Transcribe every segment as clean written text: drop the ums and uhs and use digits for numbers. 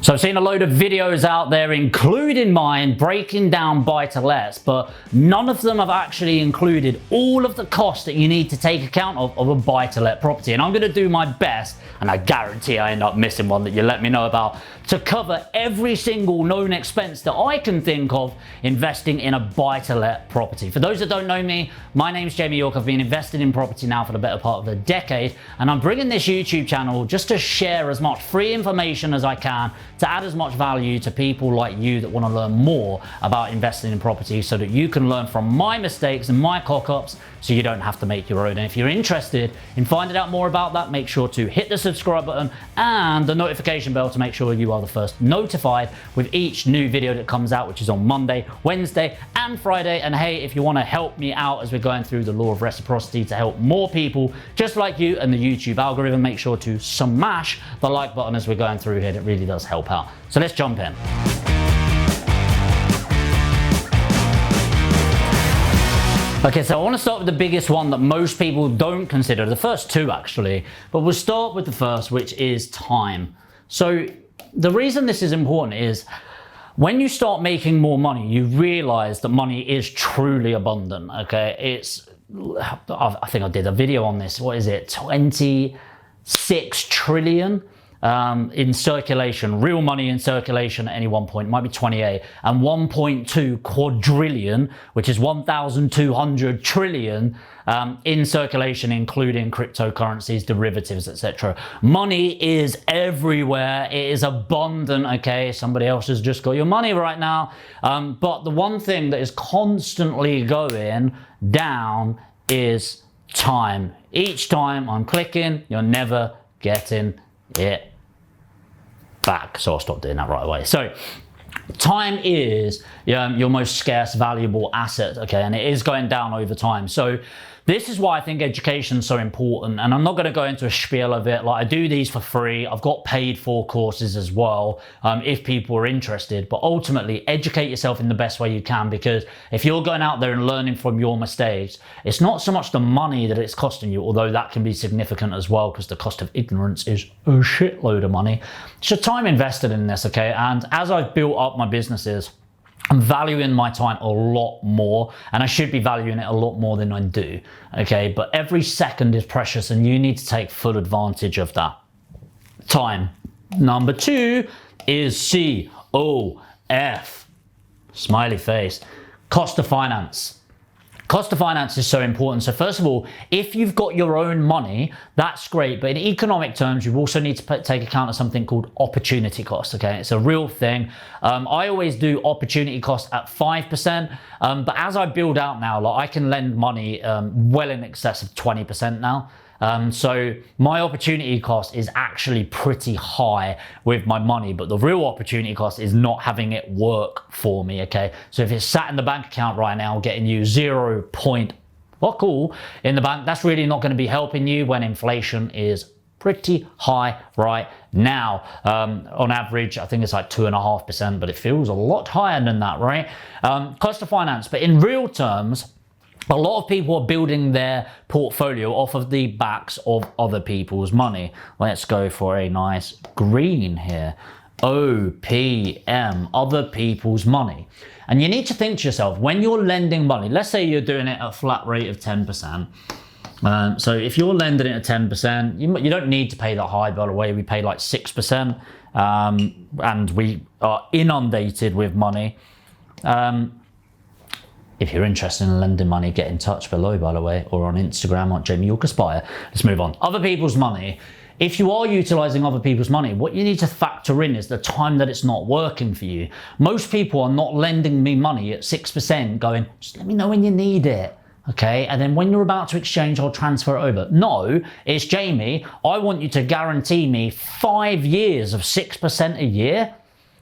So I've seen a load of videos out there, including mine, breaking down buy-to-lets, but none of them have actually included all of the costs that you need to take account of a buy-to-let property. And I'm going to do my best, and I guarantee I end up missing one that you let me know about, to cover every single known expense that I can think of investing in a buy-to-let property. For those that don't know me, my name's Jamie York. I've been investing in property now for the better part of a decade, and I'm bringing this YouTube channel just to share as much free information as I can to add as much value to people like you that want to learn more about investing in property, so that you can learn from my mistakes and my cock-ups so you don't have to make your own. And if you're interested in finding out more about that, make sure to hit the subscribe button and the notification bell to make sure you are the first notified with each new video that comes out, which is on Monday, Wednesday and Friday. And hey, if you want to help me out as we're going through the law of reciprocity to help more people just like you and the YouTube algorithm, make sure to smash the like button as we're going through here. It really does help out. So let's jump in. Okay, so I want to start with the biggest one that most people don't consider, the first two actually, but we'll start with the first, which is time. So the reason this is important is when you start making more money, you realize that money is truly abundant. Okay, I think I did a video on this. What is it? 26 trillion in circulation, real money in circulation at any one point. It might be 28, and 1.2 quadrillion, which is 1,200 trillion in circulation, including cryptocurrencies, derivatives, etc. Money is everywhere. It is abundant. Okay, somebody else has just got your money right now, but the one thing that is constantly going down is time. Each time I'm clicking, you're never getting it back. So I'll stop doing that right away. So time is your most scarce, valuable asset, okay, and it is going down over time. So this is why I think education is so important, and I'm not going to go into a spiel of it. Like, I do these for free. I've got paid for courses as well, if people are interested. But ultimately, educate yourself in the best way you can, because if you're going out there and learning from your mistakes, it's not so much the money that it's costing you, although that can be significant as well, because the cost of ignorance is a shitload of money. It's your time invested in this, okay? And as I've built up my businesses, I'm valuing my time a lot more, and I should be valuing it a lot more than I do, okay? But every second is precious, and you need to take full advantage of that time. Number two is COF, smiley face, cost of finance. Cost of finance is so important. So first of all, if you've got your own money, that's great. But in economic terms, you also need to take account of something called opportunity cost. Okay, it's a real thing. I always do opportunity cost at 5%. But as I build out now, like, I can lend money well in excess of 20% now. So my opportunity cost is actually pretty high with my money, but the real opportunity cost is not having it work for me, okay? So if it's sat in the bank account right now getting you 0 point what cool in the bank, that's really not going to be helping you when inflation is pretty high right now. On average, I think it's like 2.5%, but it feels a lot higher than that, right? Cost of finance, but in real terms, a lot of people are building their portfolio off of the backs of other people's money. Let's go for a nice green here. OPM, other people's money. And you need to think to yourself, when you're lending money, let's say you're doing it at a flat rate of 10%. So if you're lending it at 10%, you don't need to pay that high, by the way. We pay like 6%, and we are inundated with money. If you're interested in lending money, get in touch below, by the way, or on Instagram on Jamie York Aspire. Let's move on. Other people's money. If you are utilizing other people's money, what you need to factor in is the time that it's not working for you. Most people are not lending me money at 6% going, just let me know when you need it. Okay, and then when you're about to exchange, I'll transfer it over. No, it's Jamie, I want you to guarantee me 5 years of 6% a year,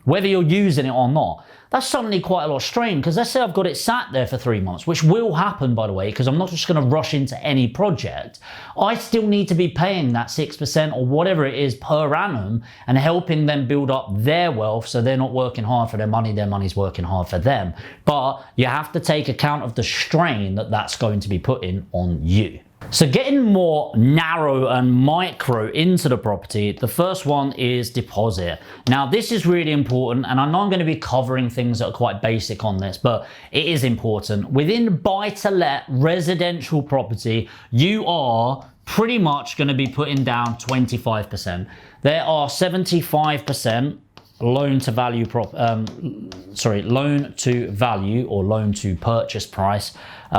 whether you're using it or not. That's suddenly quite a lot of strain, because let's say I've got it sat there for 3 months, which will happen, by the way, because I'm not just going to rush into any project. I still need to be paying that 6% or whatever it is per annum and helping them build up their wealth, so they're not working hard for their money's working hard for them. But you have to take account of the strain that that's going to be putting on you. So getting more narrow and micro into the property, the first one is deposit. Now this is really important, and I know I'm going to be covering things that are quite basic on this, but it is important. Within buy-to-let residential property, you are pretty much going to be putting down 25%. There are 75% loan to value loan to value or loan to purchase price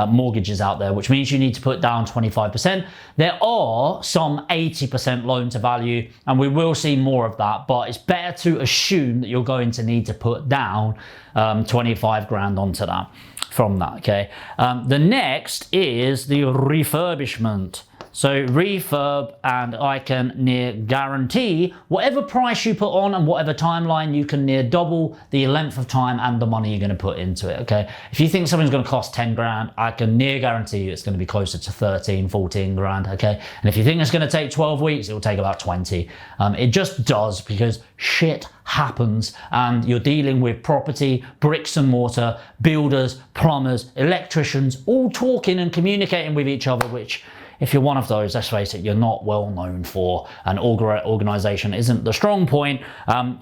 mortgages out there, which means you need to put down 25%. There are some 80% loan to value, and we will see more of that, but it's better to assume that you're going to need to put down 25 grand onto that from that. Okay, the next is the refurbishment. So refurb, and I can near guarantee whatever price you put on and whatever timeline, you can near double the length of time and the money you're going to put into it. Okay, if you think something's going to cost 10 grand, I can near guarantee you it's going to be closer to 13, 14 grand. Okay, and if you think it's going to take 12 weeks, it will take about 20. It just does, because shit happens, and you're dealing with property, bricks and mortar, builders, plumbers, electricians, all talking and communicating with each other, which, if you're one of those, let's face it, you're not well known for. An organization isn't the strong point.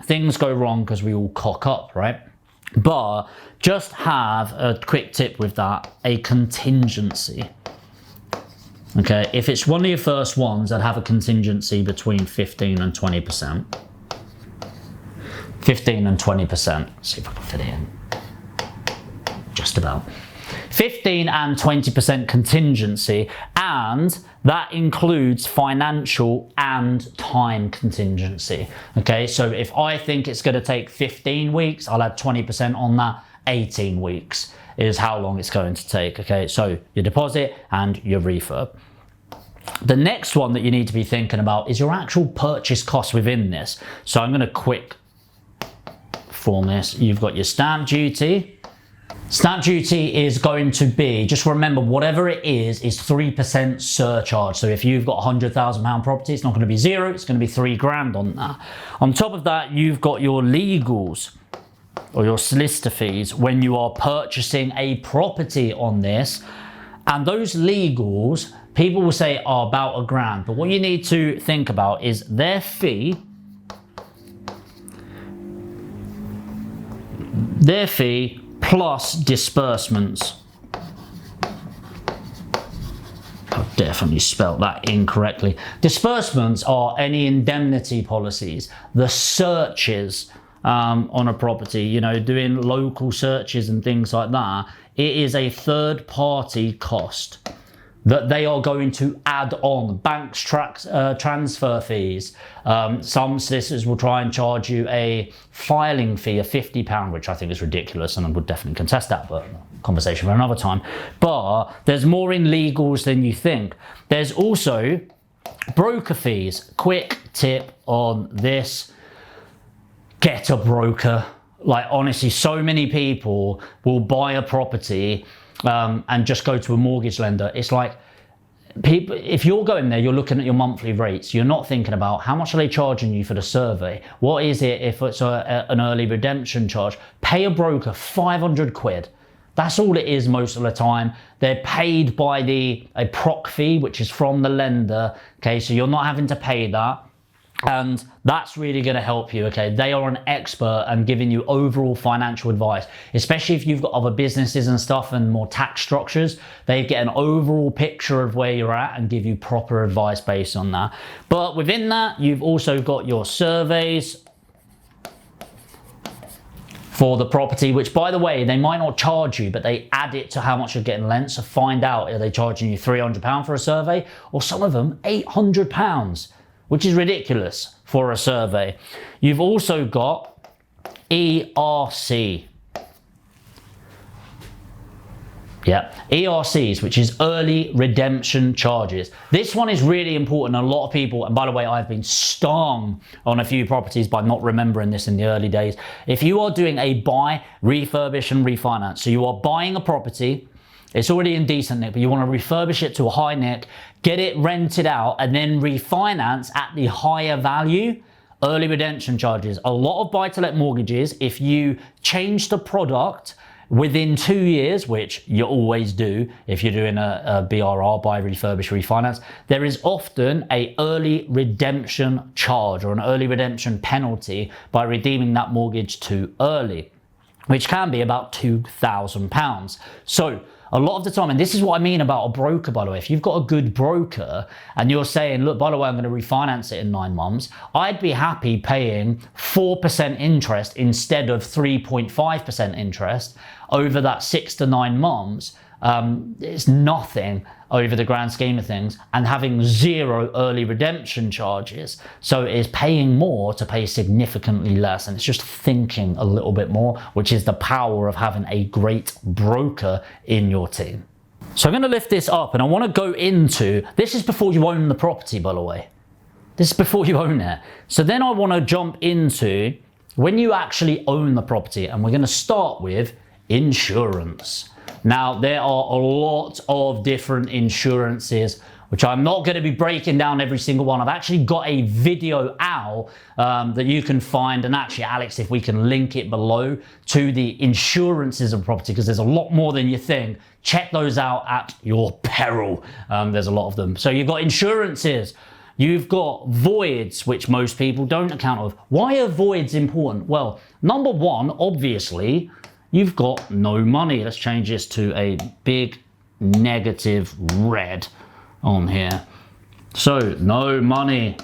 Things go wrong because we all cock up, right? But just have a quick tip with that, a contingency. Okay, if it's one of your first ones, I'd have a contingency between 15 and 20%. 15 and 20%. See if I can fit it in. Just about. 15 and 20% contingency, and that includes financial and time contingency. Okay, so if I think it's going to take 15 weeks, I'll add 20% on that. 18 weeks is how long it's going to take. Okay, so your deposit and your refurb. The next one that you need to be thinking about is your actual purchase cost within this. So I'm going to quick form this. You've got your stamp duty. Stamp duty is going to be, just remember, whatever it is 3% surcharge. So if you've got £100,000 property, it's not going to be zero, it's going to be 3 grand on that. On top of that, you've got your legals or your solicitor fees when you are purchasing a property on this. And those legals, people will say are about £1 grand. But what you need to think about is their fee plus disbursements. I've definitely spelt that incorrectly. Disbursements are any indemnity policies, the searches on a property, you know, doing local searches and things like that. It is a third party cost that they are going to add on. Banks, transfer fees. Some solicitors will try and charge you a filing fee of £50, which I think is ridiculous, and I would definitely contest that, but conversation for another time. But there's more in legals than you think. There's also broker fees. Quick tip on this: get a broker. Like, honestly, so many people will buy a property and just go to a mortgage lender. It's like, people, if you're going there, you're looking at your monthly rates. You're not thinking about how much are they charging you for the survey. What is it if it's an early redemption charge? Pay a broker 500 quid. That's all it is most of the time. They're paid by a proc fee, which is from the lender. Okay, so you're not having to pay that. And that's really going to help you. Okay, they are an expert and giving you overall financial advice, especially if you've got other businesses and stuff and more tax structures. They get an overall picture of where you're at and give you proper advice based on that. But within that, you've also got your surveys for the property, which, by the way, they might not charge you, but they add it to how much you're getting lent. So find out, are they charging you £300 for a survey, or some of them £800? Which is ridiculous for a survey. You've also got ERC. Yeah, ERCs, which is early redemption charges. This one is really important. A lot of people, and by the way, I've been stung on a few properties by not remembering this in the early days. If you are doing a buy, refurbish and refinance, so you are buying a property, it's already in decent nick, but you want to refurbish it to a high nick, get it rented out, and then refinance at the higher value, early redemption charges. A lot of buy-to-let mortgages, if you change the product within 2 years, which you always do if you're doing a BRR, buy, refurbish, refinance, there is often a early redemption charge or an early redemption penalty by redeeming that mortgage too early, which can be about £2,000. So a lot of the time, and this is what I mean about a broker, by the way, if you've got a good broker and you're saying, look, by the way, I'm going to refinance it in 9 months, I'd be happy paying 4% interest instead of 3.5% interest over that 6 to 9 months. It's nothing over the grand scheme of things, and having 0 early redemption charges. So it is paying more to pay significantly less, and it's just thinking a little bit more, which is the power of having a great broker in your team. So I'm going to lift this up, and I want to go into, this is before you own the property, by the way. This is before you own it. So then I want to jump into when you actually own the property, and we're going to start with insurance. Now, there are a lot of different insurances, which I'm not going to be breaking down every single one. I've actually got a video out that you can find, and actually, Alex, if we can link it below to the insurances of property, because there's a lot more than you think. Check those out at your peril. There's a lot of them. So you've got insurances. You've got voids, which most people don't account of. Why are voids important? Well, number one, obviously, you've got no money. Let's change this to a big negative red on here. So, no money.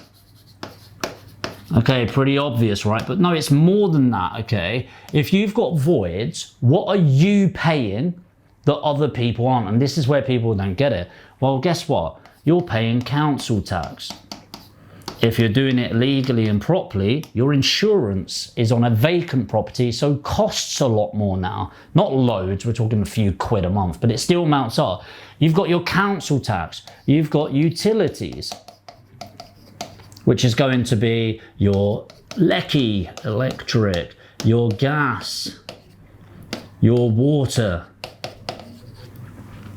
Okay, pretty obvious, right? But no, it's more than that, okay? If you've got voids, what are you paying that other people aren't? And this is where people don't get it. Well, guess what? You're paying council tax. If you're doing it legally and properly, your insurance is on a vacant property, so costs a lot more now. Not loads, we're talking a few quid a month, but it still amounts up. You've got your council tax, you've got utilities, which is going to be your lecky, electric, your gas, your water,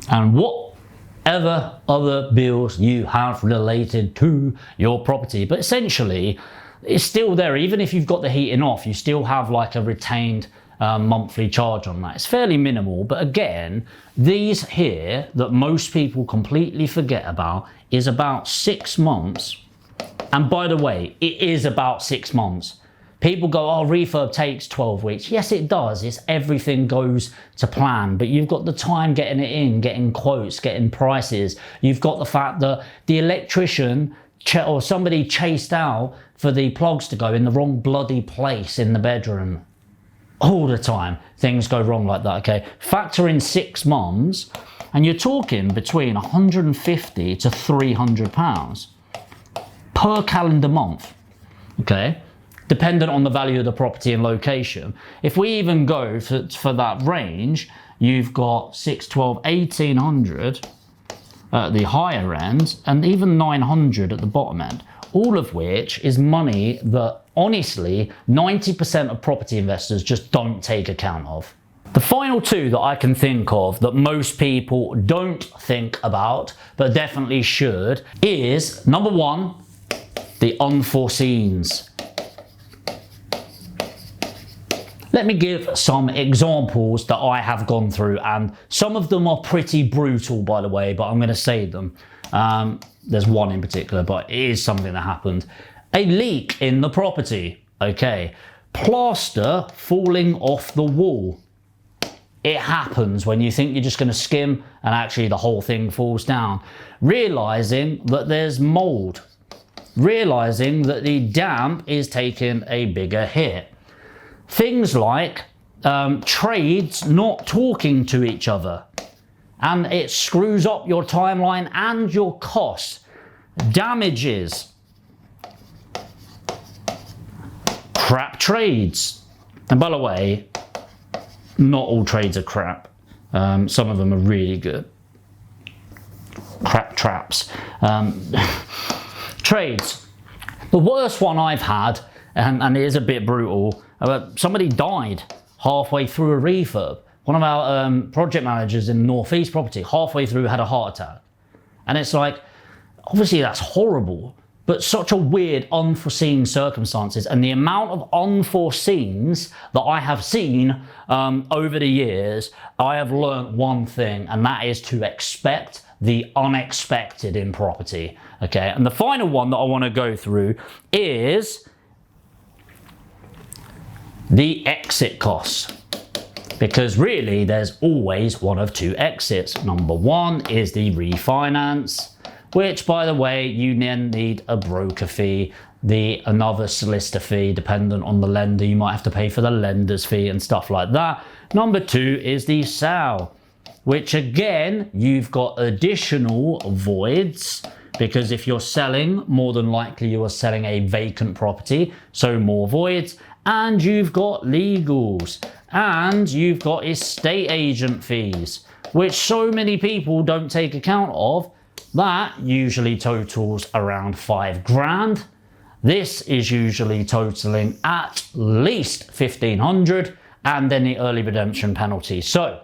and whatever other bills you have related to your property. But essentially, it's still there. Even if you've got the heating off, you still have like a retained monthly charge on that. It's fairly minimal, but again, these here that most people completely forget about is about 6 months. And by the way, it is about 6 months. People go, oh, refurb takes 12 weeks. Yes, it does. It's everything goes to plan, but you've got the time getting it in, getting quotes, getting prices. You've got the fact that the electrician or somebody chased out for the plugs to go in the wrong bloody place in the bedroom. All the time, things go wrong like that, okay? Factor in 6 months, and you're talking between 150 to 300 pounds per calendar month, okay? Dependent on the value of the property and location. If we even go for that range, you've got 6, 12, 1800 at the higher end, and even 900 at the bottom end, all of which is money that honestly 90% of property investors just don't take account of. The final two that I can think of that most people don't think about, but definitely should, is number one, the unforeseens. Let me give some examples that I have gone through, and some of them are pretty brutal, by the way, but I'm going to say them. There's one in particular, but it is something that happened. A leak in the property, okay. Plaster falling off the wall. It happens when you think you're just going to skim and actually the whole thing falls down. Realising that there's mould. Realising that the damp is taking a bigger hit. Things like trades not talking to each other, and it screws up your timeline and your costs. Damages, crap trades, and by the way, not all trades are crap. Some of them are really good. Crap traps. Trades. The worst one I've had, and it is a bit brutal, somebody died halfway through a refurb. One of our project managers in the Northeast property, halfway through, had a heart attack. And it's like, obviously that's horrible, but such a weird unforeseen circumstances, and the amount of unforeseens that I have seen over the years, I have learned one thing, and that is to expect the unexpected in property. Okay, and the final one that I want to go through is the exit costs. Because really, there's always one of two exits. Number one is the refinance, which, by the way, you then need a broker fee, another solicitor fee, dependent on the lender. You might have to pay for the lender's fee and stuff like that. Number two is the sale, which again, you've got additional voids, because if you're selling, more than likely you are selling a vacant property, so more voids, and you've got legals, and you've got estate agent fees, which so many people don't take account of. That usually totals around 5 grand. This is usually totaling at least 1,500, and then the early redemption penalty. So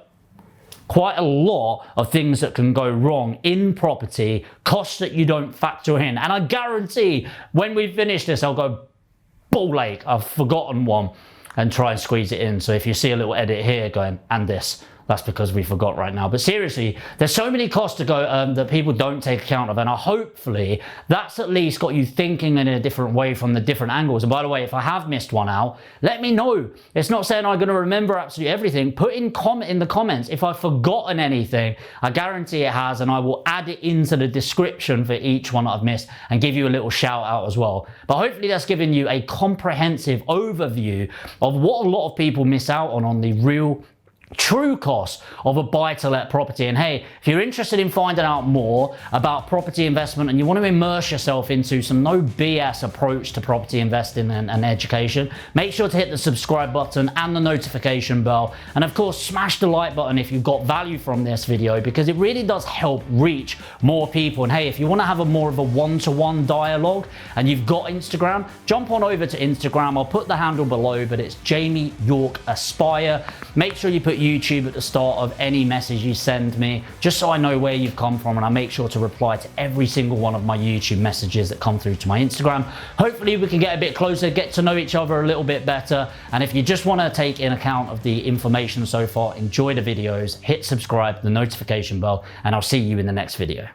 quite a lot of things that can go wrong in property, costs that you don't factor in. And I guarantee when we finish this, I'll go, ball ache, I've forgotten one, and try and squeeze it in. So if you see a little edit here going, and this, that's because we forgot right now. But seriously, there's so many costs to go that people don't take account of, and hopefully that's at least got you thinking in a different way from the different angles. And by the way, if I have missed one out, let me know. It's not saying I'm going to remember absolutely everything. Put in the comments if I've forgotten anything. I guarantee it has, and I will add it into the description for each one that I've missed and give you a little shout out as well. But hopefully that's given you a comprehensive overview of what a lot of people miss out on the real true cost of a buy-to-let property. And hey, if you're interested in finding out more about property investment and you want to immerse yourself into some no BS approach to property investing and education, make sure to hit the subscribe button and the notification bell, and of course smash the like button if you've got value from this video, because it really does help reach more people. And hey, if you want to have more of a one-to-one dialogue and you've got Instagram, jump on over to Instagram. I'll put the handle below, but it's Jamie York Aspire. Make sure you put YouTube at the start of any message you send me, just so I know where you've come from, and I make sure to reply to every single one of my YouTube messages that come through to my Instagram. Hopefully we can get a bit closer, get to know each other a little bit better. And if you just want to take in account of the information so far, enjoy the videos, hit subscribe, the notification bell, and I'll see you in the next video.